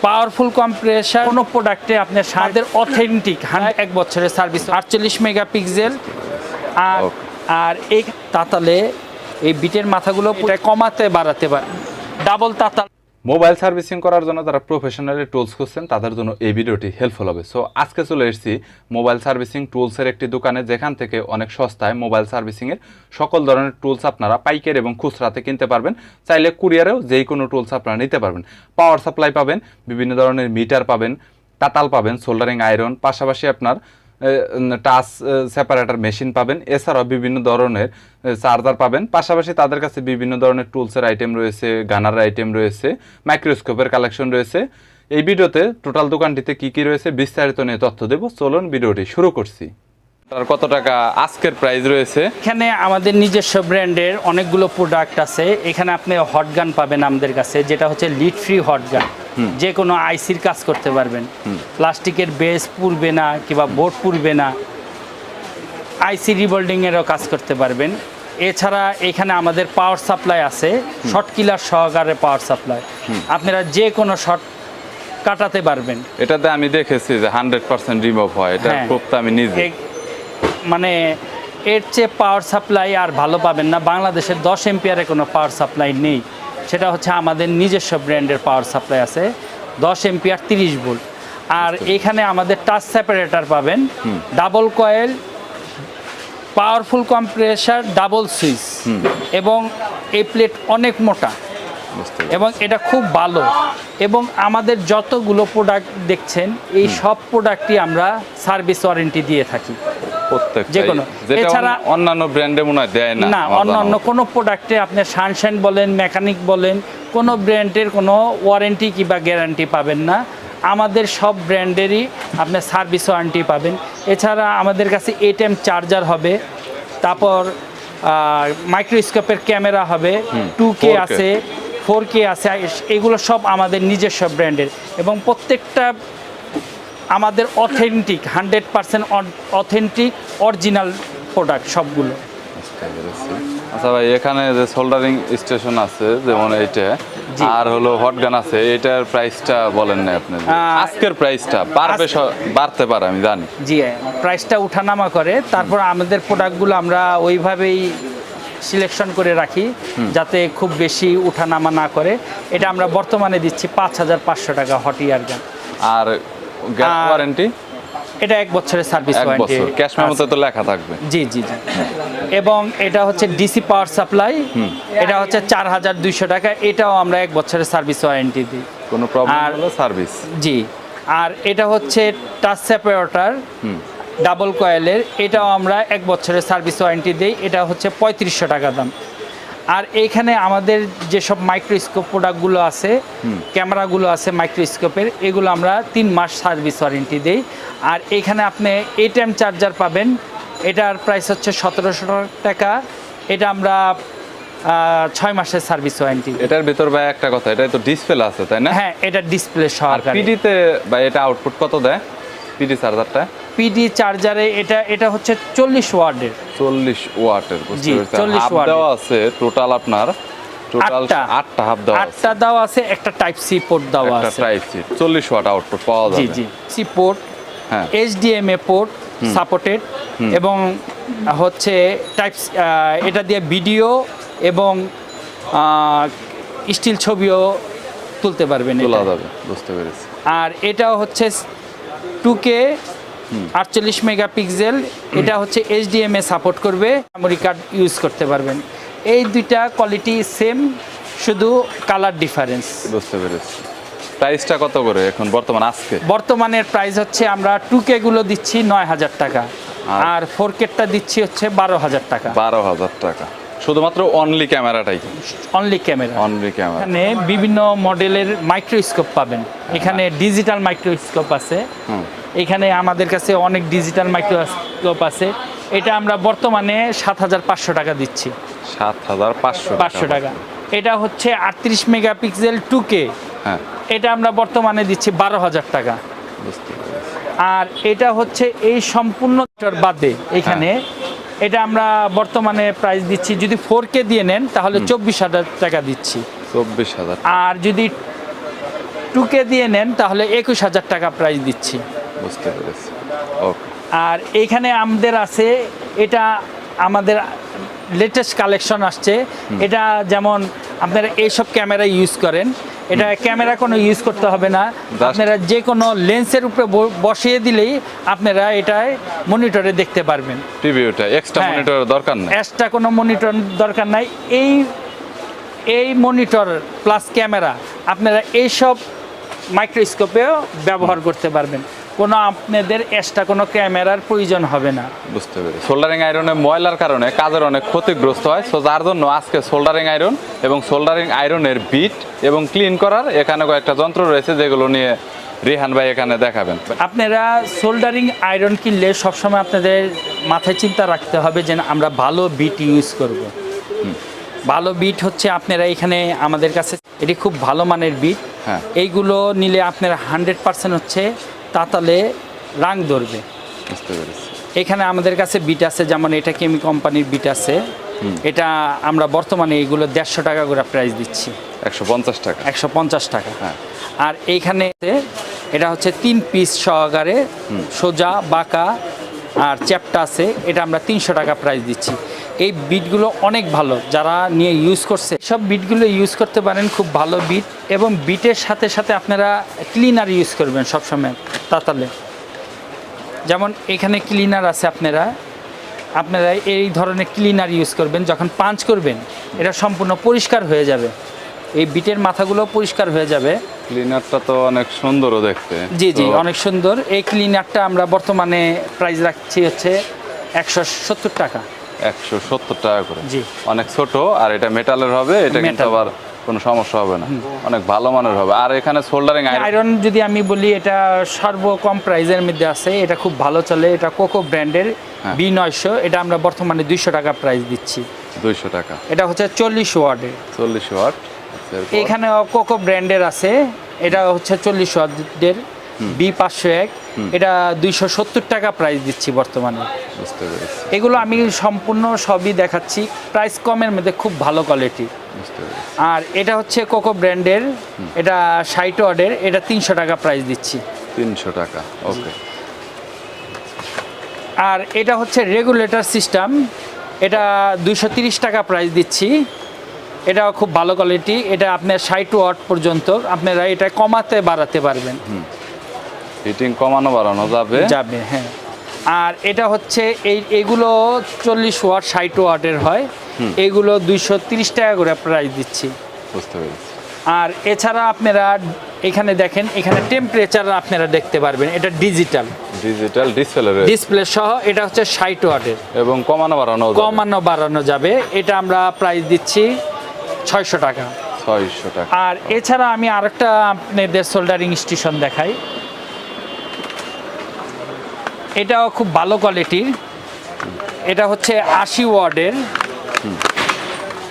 Powerful compressor কোনো প্রোডাক্টে আপনার সাদের অথেন্টিক 1 বছরের সার্ভিস 48 মেগাপিক্সেল আর এই তাতালে এই বিটের মাথাগুলো এটা কমাতে বাড়াতে পারে ডাবল তাতাল। মোবাইল সার্ভিসিং করার জন্য যারা প্রফেশনালি টুলস খুঁজছেন তাদের জন্য এই ভিডিওটি হেল্পফুল হবে। সো আজকে চলে এসেছি মোবাইল সার্ভিসিং টুলসের একটি দোকানে, যেখান থেকে অনেক সস্তায় মোবাইল সার্ভিসিংয়ের সকল ধরনের টুলস আপনারা পাইকারি এবং খুচরাতে কিনতে পারবেন। চাইলে কুরিয়ারেও যেই কোনো টুলস আপনারা নিতে পারবেন। পাওয়ার সাপ্লাই পাবেন, বিভিন্ন ধরনের মিটার পাবেন, তাতাল পাবেন, সোল্ডারিং আয়রন, পাশাপাশি আপনার টাচ সেপারেটর মেশিন পাবেন, এছাড়াও বিভিন্ন ধরনের চার্জার পাবেন। পাশাপাশি তাদের কাছে বিভিন্ন ধরনের টুলসের আইটেম রয়েছে, গানারের আইটেম রয়েছে, মাইক্রোস্কোপের কালেকশন রয়েছে। এই ভিডিওতে টোটাল দোকানটিতে কি কি রয়েছে বিস্তারিত নিয়ে তথ্য দেব। চলুন ভিডিওটি শুরু করছি। তার কত টাকা আজকের প্রাইস রয়েছে? এখানে আমাদের নিজস্ব ব্র্যান্ডের অনেকগুলো প্রোডাক্ট আছে। এখানে আপনি হট গান পাবেন আমাদের কাছে, যেটা হচ্ছে লিড ফ্রি হট গান। যে কোনো আইসির কাজ করতে পারবেন, প্লাস্টিকের বেস পুড়বে না কিংবা বোর্ড পুড়বে না, আইসি রিবোল্ডিংয়েরও কাজ করতে পারবেন। এছাড়া এখানে আমাদের পাওয়ার সাপ্লাই আছে, শর্ট কিলার সহকারে পাওয়ার সাপ্লাই। আপনারা যে কোনো শর্ট কাটাতে পারবেন। এটাতে আমি দেখেছি যে 100% রিমুভ হয়, এটা প্রোবটা আমি নিজে মানে এর চেয়ে পাওয়ার সাপ্লাই আর ভালো পাবেন না। বাংলাদেশের 10 এম্পিয়ারের কোনো পাওয়ার সাপ্লাই নেই, সেটা হচ্ছে আমাদের নিজস্ব ব্র্যান্ডের পাওয়ার সাপ্লাই আছে 10 এম্পিয়ার 30 ভোল্ট। আর এখানে আমাদের টাচ সেপারেটর পাবেন, double coil, powerful compressor, double switch, এবং এই প্লেট অনেক মোটা এবং এটা খুব ভালো। এবং আমাদের যতগুলো প্রোডাক্ট দেখছেন এই সব প্রোডাক্টই আমরা সার্ভিস ওয়ারেন্টি দিয়ে থাকি যেকোনো। এছাড়া অন্যান্য ব্র্যান্ডে মনে হয় দেয় না। অন্যান্য কোনো প্রোডাক্টে আপনি সানশাইন বলেন, মেকানিক বলেন, কোনো ব্র্যান্ডের কোনো ওয়ারেন্টি কিংবা গ্যারান্টি পাবেন না। আমাদের সব ব্র্যান্ডেরই আপনি সার্ভিস ওয়ারেন্টি পাবেন। এছাড়া আমাদের কাছে ATM চার্জার হবে, তারপর মাইক্রোস্কোপের ক্যামেরা হবে, 2K আছে, 4K আছে। এগুলো সব আমাদের নিজস্ব ব্র্যান্ডের এবং প্রত্যেকটা আমাদের অথেন্টিক 100% অথেন্টিক অরিজিনাল প্রোডাক্ট সবগুলো। আচ্ছা ভাই, এখানে যে সোল্ডারিং স্টেশন আছে যেমন এইটা, আর হলো হট গান আছে, এটার প্রাইসটা বলেন না আপনি? আজকের প্রাইসটা বাড়তে পারে আমি জানি। জি, প্রাইসটা উঠানামা করে। তারপর আমাদের প্রোডাক্টগুলো আমরা ওইভাবেই সিলেকশন করে রাখি যাতে খুব বেশি উঠানামা না করে। এটা আমরা বর্তমানে দিচ্ছি 5500 টাকা হট ইয়ার গান। আর ওয়ারেন্টি? এটা 1 বছরের সার্ভিস ওয়ারেন্টি, ক্যাশ মেমোতে তো লেখা থাকবে। জি জি জি। এবং এটা হচ্ছে ডিসি পাওয়ার সাপ্লাই, এটা হচ্ছে 4200 টাকা। এটাও আমরা 1 বছরের সার্ভিস ওয়ারেন্টি দিই, কোনো প্রবলেম হলে সার্ভিস। জি। আর এটা হচ্ছে টাচ সেপারেটর ডাবল কয়েলের, এটাও আমরা 1 বছরের সার্ভিস ওয়ারেন্টি দিই। এটা হচ্ছে 3500 টাকা দাম। আর এইখানে আমাদের যেসব মাইক্রোস্কোপ প্রোডাক্টগুলো আছে, ক্যামেরাগুলো আছে মাইক্রোস্কোপের, এগুলো আমরা 3 মাস সার্ভিস ওয়ারেন্টি দিই। আর এখানে আপনি ATM চার্জার পাবেন, এটার প্রাইস হচ্ছে 1700 টাকা। এটা আমরা 6 মাসের সার্ভিস ওয়ারেন্টি। এটার ভিতর ভাই একটা কথা, এটা তো ডিসপ্লে আছে তাই না? হ্যাঁ, এটা ডিসপ্লে সহকারে। পিডিতে ভাই এটা আউটপুট কত দেয় পিডি চার্জারটা? পিডি চার্জারে এটা হচ্ছে 40 ওয়াটের। 40 ওয়াটের, জি 40 ওয়াট দেওয়া আছে। টোটাল আপনার টোটাল 8টা হাফ দেওয়া আছে। 8টা দেওয়া আছে, একটা টাইপ সি পোর্ট দেওয়া আছে। একটা টাইপ সি 40 ওয়াট আউটপুট পাওয়া যাবে। জি জি, সি পোর্ট, হ্যাঁ, HDMI পোর্ট সাপোর্টেড, এবং হচ্ছে টাইপ এটা দিয়ে ভিডিও এবং স্টিল ছবিও তুলতে পারবেন, তোলা যাবে, বুঝতে পেরেছি। আর এটাও হচ্ছে 2K 48 মেগাপিক্সেল, এটা হচ্ছে HDMI সাপোর্ট করবে, মেমোরি কার্ড ইউজ করতে পারবেন। এই দুইটা কোয়ালিটি সেম, শুধু কালার ডিফারেন্স। বুঝতে পেরেছি। প্রাইসটা কত করে এখন বর্তমান? বর্তমানের প্রাইস হচ্ছে আমরা 2K গুলো দিচ্ছি 9000 টাকা, আর 4K-টা দিচ্ছি হচ্ছে 12000 টাকা। 12000 টাকা শুধুমাত্র অনলি ক্যামেরাটাই? Only camera. এখানে বিভিন্ন মডেলের মাইক্রোস্কোপ পাবেন। এখানে ডিজিটাল মাইক্রোস্কোপ আছে, এখানে আমাদের কাছে অনেক ডিজিটাল মাইক্রোস্কোপ আছে। এটা আমরা বর্তমানে 7500 টাকা দিচ্ছি। 7500 টাকা। এটা হচ্ছে 38 মেগাপিক্সেল 2K, হ্যাঁ, এটা আমরা বর্তমানে দিচ্ছি 12000 টাকা। আর এটা হচ্ছে এই সম্পূর্ণ বাদে এখানে এটা আমরা বর্তমানে প্রাইস দিচ্ছি, যদি 4K দিয়ে নেন তাহলে 24000 টাকা দিচ্ছি। 24000। আর যদি 2K দিয়ে নেন তাহলে 21,000 টাকা প্রাইস দিচ্ছি। বুঝতে পেরেছি। ওকে। আর এইখানে আমাদের আছে, এটা আমাদের লেটেস্ট কালেকশন আসছে। এটা যেমন আপনারা এইসব ক্যামেরা ইউজ করেন, এটা ক্যামেরা কোনো ইউজ করতে হবে না, আপনারা যে কোনো লেন্সের উপরে বসিয়ে দিলেই আপনারা এটায় মনিটরে দেখতে পারবেন। টিভিটা এক্সট্রা মনিটর দরকার নেই, এক্সট্রা কোনো মনিটর দরকার নাই। এই মনিটর প্লাস ক্যামেরা আপনারা এইসব মাইক্রোস্কোপেও ব্যবহার করতে পারবেন, কোনো আপনাদের এক্সট্রা কোনো ক্যামেরার প্রয়োজন হবে না। বুঝতে পেরেছি। সোল্ডারিং আয়রনে ময়লার কারণে কাজের অনেক ক্ষতিগ্রস্ত হয়, সো যার জন্য আজকে সোল্ডারিং আয়রন এবং সোল্ডারিং আয়রনের বিট এবং ক্লিন করার এখানে কয়েকটা যন্ত্র রয়েছে যেগুলো নিয়ে রিহান ভাই এখানে দেখাবেন। আপনারা সোল্ডারিং আয়রন কিনলে সবসময় আপনাদের মাথায় চিন্তা রাখতে হবে যে আমরা ভালো বিট ইউজ করব। ভালো বিট হচ্ছে আপনারা এখানে আমাদের কাছে এটি খুব ভালো মানের বিট। হ্যাঁ। এইগুলো নিলে আপনারা 100% হচ্ছে তাতালে রাং ধরবে। বুঝতে পেরেছি। এখানে আমাদের কাছে বিট আছে, যেমন এটা কেমি কোম্পানির বিট আছে, এটা আমরা বর্তমানে এইগুলো 150 টাকা করে প্রাইস দিচ্ছি। 150 টাকা। 150 টাকা। হ্যাঁ। আর এইখানে এটা হচ্ছে 3 পিস সহকারে সোজা বাঁকা আর চ্যাপটা আছে, এটা আমরা 300 টাকা প্রাইস দিচ্ছি। এই বিটগুলো অনেক ভালো, যারা নিয়ে ইউজ করছে সব বিটগুলো ইউজ করতে পারেন, খুব ভালো বিট। এবং বিটের সাথে সাথে আপনারা ক্লিনার ইউজ করবেন সবসময় তাতালে। যেমন এখানে ক্লিনার আছে, আপনারা এই ধরনের ক্লিনার ইউজ করবেন, যখন পাঞ্চ করবেন এটা সম্পূর্ণ পরিষ্কার হয়ে যাবে, এই বিটের মাথাগুলো পরিষ্কার হয়ে যাবে। ক্লিনারটা তো অনেক সুন্দরও দেখতে। জি, অনেক সুন্দর। এই ক্লিনারটা আমরা বর্তমানে প্রাইস রাখছি হচ্ছে 170 টাকা। 170 টাকা করে। জি। অনেক ছোট, আর এটা মেটালের হবে, এটা কিন্তু আবার কোনো সমস্যা হবে না, অনেক ভালো মানের হবে। আর এখানে সোল্ডারিং আয়রন যদি আমি বলি, এটা সর্বকম প্রাইজের মধ্যে আছে, এটা খুব ভালো চলে, এটা কোকো ব্র্যান্ডের B900, এটা আমরা বর্তমানে 200 টাকা প্রাইস দিচ্ছি। 200 টাকা। এটা হচ্ছে 40 ওয়াটের। 40 ওয়াট। এখানে কোকো ব্র্যান্ডের আছে, এটা হচ্ছে 40 ওয়াটের B501, এটা 270 টাকা প্রাইস দিচ্ছি বর্তমানে। বুঝতে পেরেছি। এগুলো আমি সম্পূর্ণ সবই দেখাচ্ছি, প্রাইস কমের মধ্যে, খুব ভালো কোয়ালিটি। বুঝতে পেরেছি। আর এটা হচ্ছে কোকো ব্র্যান্ডের, এটা 60 ওয়াটের, এটা 300 টাকা প্রাইস দিচ্ছি। 300 টাকা। ওকে। আর এটা হচ্ছে রেগুলেটর সিস্টেম, এটা 230 টাকা প্রাইস দিচ্ছি। এটা খুব ভালো কোয়ালিটি, এটা আপনার 60 ওয়াট পর্যন্ত আপনারা এটা কমাতে বাড়াতে পারবেন। হিটিং কমানো বাড়ানো যাবে। হ্যাঁ। আর এটা হচ্ছে এইগুলো 40 ওয়াট 60 ওয়াটের হয়, এইগুলো 230 টাকা করে প্রাইস দিচ্ছি। বুঝতে পেরেছি। আর এছাড়া আপনারা এখানে দেখেন, এখানে টেম্পারেচার আপনারা দেখতে পারবেন, এটা ডিজিটাল ডিসপ্লে সহ, এটা হচ্ছে 60 ওয়াটের এবং কমানো বাড়ানো যাবে। এটা আমরা প্রাইস দিচ্ছি 600 টাকা। 600 টাকা। আর এছাড়া আমি আরেকটা আপনাদের সোল্ডারিং স্টেশন দেখাই, এটাও খুব ভালো কোয়ালিটির, এটা হচ্ছে 80 ওয়াটের।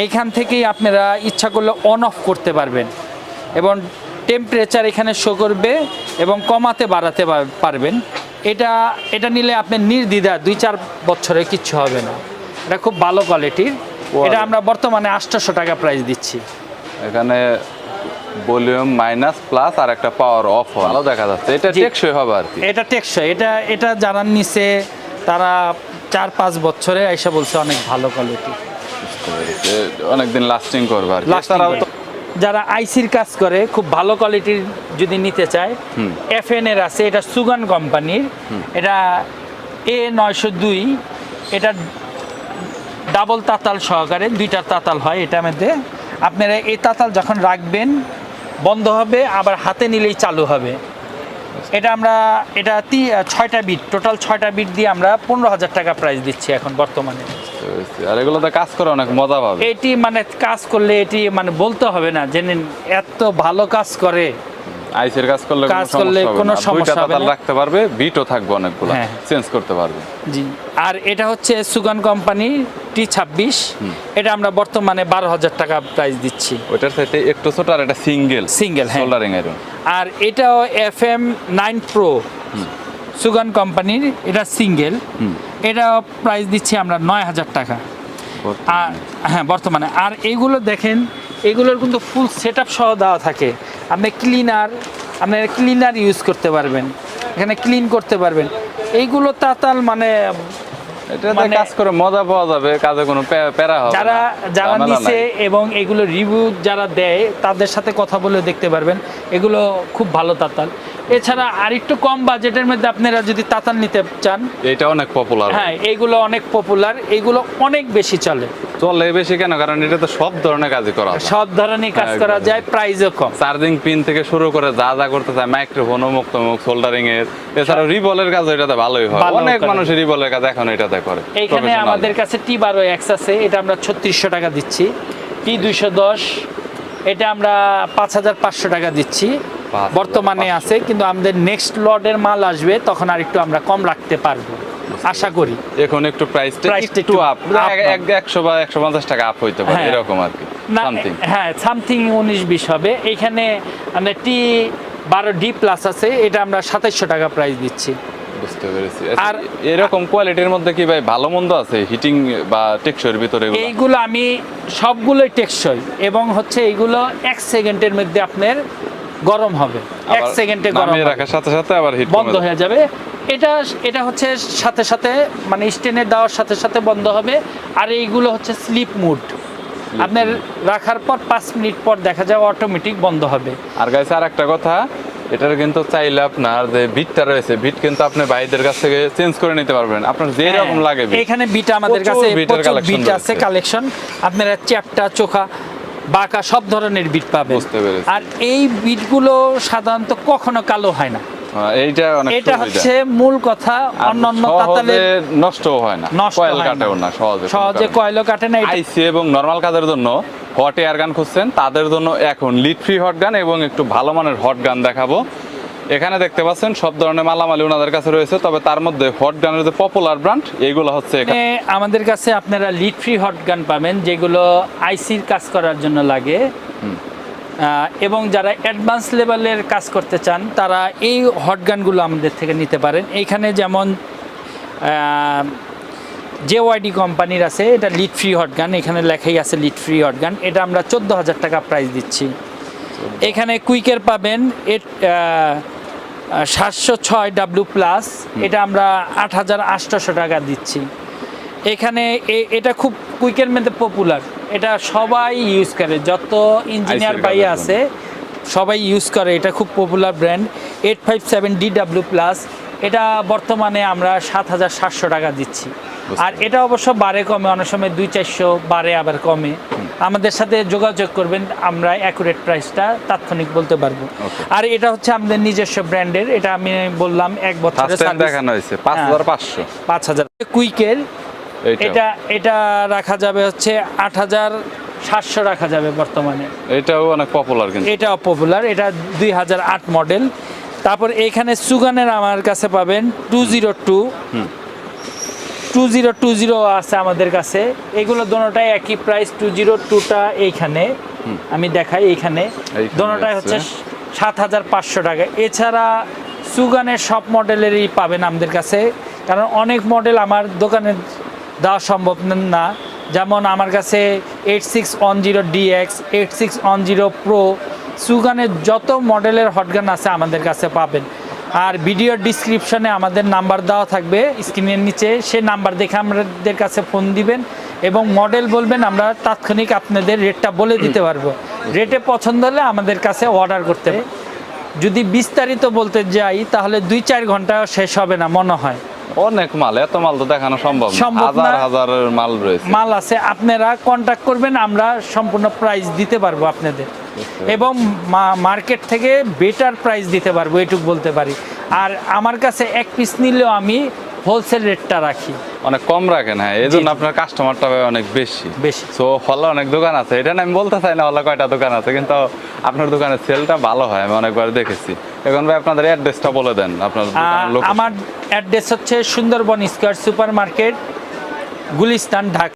এইখান থেকেই আপনারা ইচ্ছা করলে অন অফ করতে পারবেন এবং টেম্পারেচার এখানে শো করবে এবং কমাতে বাড়াতে পারবেন। এটা নিলে আপনার নির্দ্বিধায় 2-4 বছরে কিচ্ছু হবে না, এটা খুব ভালো কোয়ালিটির। এটা আমরা বর্তমানে 800 টাকা প্রাইস দিচ্ছি। এখানে ভলিউম মাইনাস প্লাস আর একটা পাওয়ার অফ ভালো দেখা যাচ্ছে, এটা টেকসই হবে আর কি। এটা টেকসই, এটা যারা নিছে তারা 4-5 বছরে এসে বলছে অনেক ভালো কোয়ালিটি, অনেকদিন লাস্টিং করবে আর কি। যারা আইসির কাজ করে খুব ভালো কোয়ালিটির যদি নিতে চায়, FN এর আছে, এটা সুগান কোম্পানির, এটা A902, এটা ডাবল তাতাল সহকারে, 2টা তাতাল হয় এটার মধ্যে। আপনারা এই তাতাল যখন রাখবেন বন্ধ হবে, আবার হাতে নিলেই চালু হবে। এটা 6টা বিট, টোটাল 6টা বিট দিয়ে আমরা 15,000 টাকা প্রাইস দিচ্ছি এখন বর্তমানে। আর এগুলোতে কাজ করে অনেক মজা পাবে। এটি মানে কাজ করলে এটি মানে বলতে হবে না যে এত ভালো কাজ করে। আইসের কাজ করলে কোনো সমস্যা হবে না, রাখতে পারবে, বিটও থাকবে অনেকগুলো, চেঞ্জ করতে পারবে। জি। আর এটা হচ্ছে সুগান কোম্পানি T26, এটা আমরা বর্তমানে 12,000 টাকা প্রাইস দিচ্ছি। ওইটার সাথে একটু ছোট, আর এটা সিঙ্গেল সোল্ডারিং আয়রন। আর এটাও FM9 Pro সুগান কোম্পানির, এটা সিঙ্গেল, এটা প্রাইস দিচ্ছি আমরা 9,000 টাকা। আর হ্যাঁ বর্তমানে। আর এইগুলো দেখেন, এগুলোর কিন্তু ফুল সেট আপ সহ দেওয়া থাকে, আপনি ক্লিনার আপনারা ক্লিনার ইউজ করতে পারবেন, এখানে ক্লিন করতে পারবেন। এইগুলো তাতাল মানে এটাতে কাজ করে মজা পাওয়া যাবে, কাজে কোনো প্যারা হবে না, যারা ঝামেলা নিছে নাই। এবং এগুলো রিভিউ যারা দেয় তাদের সাথে কথা বলে দেখতে পারবেন, এগুলো খুব ভালো তাতাল। এছাড়া আরেকটু কম বাজেটের মধ্যে আপনারা যদি তাতাল নিতে চান, এটা অনেক পপুলার। হ্যাঁ এইগুলো অনেক পপুলার, এগুলো অনেক বেশি চলে। চলে বেশি কেন, কারণ এটা তো সব ধরনের কাজই করা যায়, সব ধরনের কাজ হ্যাঁ, করা একবারে। যায়, প্রাইসও কম। চার্জিং পিন থেকে শুরু করে যা যা করতে চায়, মাইক্রোফোন, মুক্ত মুখ, সোল্ডারিং এর, এছাড়া রিবলের কাজ এটাতে ভালোই হয়। ভালো অনেক করে। মানুষ রিবলের কাজ এখন এটাতে করে। এইখানে Professional। আমাদের কাছে T12X আছে, এটা আমরা 3600 টাকা দিচ্ছি। T210 এটা আমরা 5500 টাকা দিচ্ছি 5500 বর্তমানে আছে, কিন্তু আমাদের নেক্সট লটের মাল আসবে তখন আর একটু আমরা কম রাখতে পারবো আশা করি। এখন একটু প্রাইসটা প্রাইসটা একটু আপ, up 100 বা 150 টাকা আপ হইতে পারে, হ্যাঁ। এরকম আর কি, না সামথিং। হ্যাঁ সামথিং 19-20 হবে। এখানে আমরা T12D+ আছে, এটা আমরা 2700 টাকা প্রাইস দিচ্ছি। বুঝতে পেরেছি। আর- আর এরকম কোয়ালিটির মধ্যে কি ভাই ভালো মন্দ আছে, হিটিং বা টেকসইয়ের ভিতরে এগুলো? এইগুলো আমি সবগুলোই টেকসই এবং হচ্ছে এইগুলো 1 সেকেন্ডের মধ্যে আপনার গরম হবে, 1 আবার সেকেন্ডে গরম নামিয়ে হবে, রাখার সাথে সাথে আবার হিট বন্ধ হয়ে যাবে। এটা হচ্ছে সাথে সাথে মানে স্টেনে দেওয়ার সাথে সাথে বন্ধ হবে। আর এইগুলো হচ্ছে স্লিপ মুড, আপনার রাখার পর 5 মিনিট পর দেখা যায় অটোমেটিক বন্ধ হবে। আর গাইস আর একটা কথা, এটার কিন্তু চাইলে আপনার যে বিটটা রয়েছে, বিট কিন্তু আপনি ভাইদের কাছ থেকে চেঞ্জ করে নিতে পারবেন, আপনার যে রকম লাগে বিট। এখানে বিট আমাদের প্রচুর কাছে বিটের প্রচুর collection বিট আছে রয়েছে। কালেকশন, আপনারা চ্যাপটা, চোখা, বাঁকা সব ধরনের বিট পাবেন। বুঝতে পেরেছি। আর এই বিটগুলো সাধারণত কখনো কালো হয় না, এইটা অনেক এটা সুবিধা। হচ্ছে মূল কথা। আর অন্যান্য সহজে তাতালের নষ্টও হয় না, নষ্ট কয়েল হয় না। কাটেও না সহজে সহজে কয়েলও কাটে না। আইসি এবং নরমাল কাজের জন্য হট এয়ার গান খুঁজছেন, তাদের জন্য এখন লিড ফ্রি হট গান এবং একটু ভালো মানের হট গান দেখাবো। এখানে দেখতে পাচ্ছেন সব ধরনের মালামালি ওনাদের কাছে রয়েছে, তবে তার মধ্যে হট গানের যে পপুলার ব্র্যান্ড এইগুলো হচ্ছে এখানে আমাদের কাছে আপনারা লিড ফ্রি হট গান পাবেন, যেগুলো আইসির কাজ করার জন্য লাগে। এবং যারা অ্যাডভান্স লেভেলের কাজ করতে চান তারা এই হট গানগুলো আমাদের থেকে নিতে পারেন। এইখানে যেমন JYD কোম্পানির আছে, এটা লিড ফ্রি হট গান, এখানে লেখাই আছে লিড ফ্রি হট গান, এটা আমরা 14,000 টাকা প্রাইস দিচ্ছি। এখানে কুইকের পাবেন 706W+, এটা আমরা 8,800 টাকা দিচ্ছি। এখানে এটা খুব কুইকের মধ্যে পপুলার, এটা সবাই ইউজ করে, যত ইঞ্জিনিয়ার IC ভাই কাজের আছে সবাই ইউজ করে, এটা খুব পপুলার ব্র্যান্ড। 857DW+, এটা বর্তমানে আমরা 7,700 টাকা দিচ্ছি। আর এটা অবশ্য বাড়ে কমে, অনেক সময় 200-400 বাড়ে আবার কমে। আমাদের সাথে যোগাযোগ করবেন, আমরা অ্যাকুরেট প্রাইসটা তাৎক্ষণিক বলতে পারবো। আর এটা হচ্ছে আমাদের নিজস্ব ব্র্যান্ডের, এটা আমি বললাম 1 বছরের ফার্স্ট টাইম সার্ভিস। দেখানো হয়েছে 5,500। 5,000 কুইকের এইটা এটা রাখা যাবে হচ্ছে 8,700 রাখা যাবে বর্তমানে। এটাও অনেক পপুলার কিন্তু। এটা পপুলার, এটা 2008 মডেল। তারপর এখানে সুগানের আমার কাছে পাবেন 2020 আছে আমাদের কাছে। এগুলো দোনোটাই একই প্রাইস, 202টা এইখানে আমি দেখাই, এইখানে দোনোটাই হচ্ছে 7,500 টাকা। এছাড়া সুগানের সব মডেলেরই পাবেন আমাদের কাছে, কারণ অনেক মডেল আমার দোকানে দেওয়া সম্ভব না। যেমন আমার কাছে 8610DX, 8610 Pro, সুগানের যত মডেলের হটগান আছে আমাদের কাছে পাবেন। আর ভিডিওর ডিসক্রিপশনে আমাদের নাম্বার দেওয়া থাকবে স্ক্রিনের নিচে, সে নাম্বার দেখে আমাদের কাছে ফোন দিবেন এবং মডেল বলবেন, আমরা তাৎক্ষণিক আপনাদের রেটটা বলে দিতে পারবো। রেটে পছন্দ হলে আমাদের কাছে অর্ডার করতে হবে। যদি বিস্তারিত বলতে যাই তাহলে 2-4 ঘন্টা শেষ হবে না মনে হয়। অনেক মাল, এত মাল তো দেখানো সম্ভব না, সম্ভব না। হাজার হাজারের মাল রয়েছে। মাল আছে, আপনারা কন্ট্যাক্ট করবেন, আমরা সম্পূর্ণ প্রাইস দিতে পারবো আপনাদের এবং মার্কেট থেকে বেটার প্রাইস দিতে পারবো, এটুকু বলতে পারি। আর আমার কাছে এক পিস নিলেও আমি হোলসেল রেটটা রাখি, অনেক কম রাখেন। হ্যাঁ, এই জন্য আপনার কাস্টমারটা অনেক বেশি। সো হলে অনেক দোকান আছে, এটা না আমি বলতে চাই না হলে কয়টা দোকান আছে, কিন্তু আপনার দোকানের সেলটা ভালো হয়, আমি অনেকবার দেখেছি। এখন ভাই আপনাদের অ্যাড্রেসটা বলে দেন। আপনার আমার অ্যাড্রেস হচ্ছে Sundarban square super market, Gulistan, Dhaka.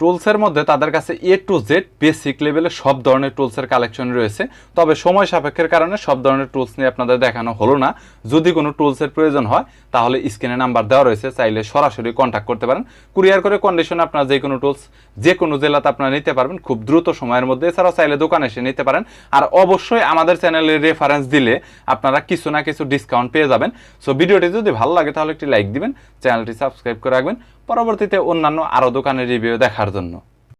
টুলসের মধ্যে তাদের কাছে A to Z বেসিক লেভেলের সব ধরনের টুলসের কালেকশন রয়েছে। তবে সময় সাপেক্ষের কারণে সব ধরনের টুলস নিয়ে আপনাদের দেখানো হলো না। যদি কোনো টুলসের প্রয়োজন হয় তাহলে স্ক্রিনে নাম্বার দেওয়া রয়েছে, চাইলে সরাসরি কন্ট্যাক্ট করতে পারেন। কুরিয়ার করে কন্ডিশনে আপনারা যে কোনো টুলস যে কোনো জেলাতে আপনারা নিতে পারবেন খুব দ্রুত সময়ের মধ্যে। এছাড়াও চাইলে দোকানে এসে নিতে পারেন। আর অবশ্যই আমাদের চ্যানেলের রেফারেন্স দিলে আপনারা কিছু না কিছু ডিসকাউন্ট পেয়ে যাবেন। সো ভিডিওটি যদি ভালো লাগে তাহলে একটি লাইক দিবেন, চ্যানেলটি সাবস্ক্রাইব করে রাখবেন পরবর্তীতে অন্যান্য আরও দোকানের রিভিউ দেখার জন্য।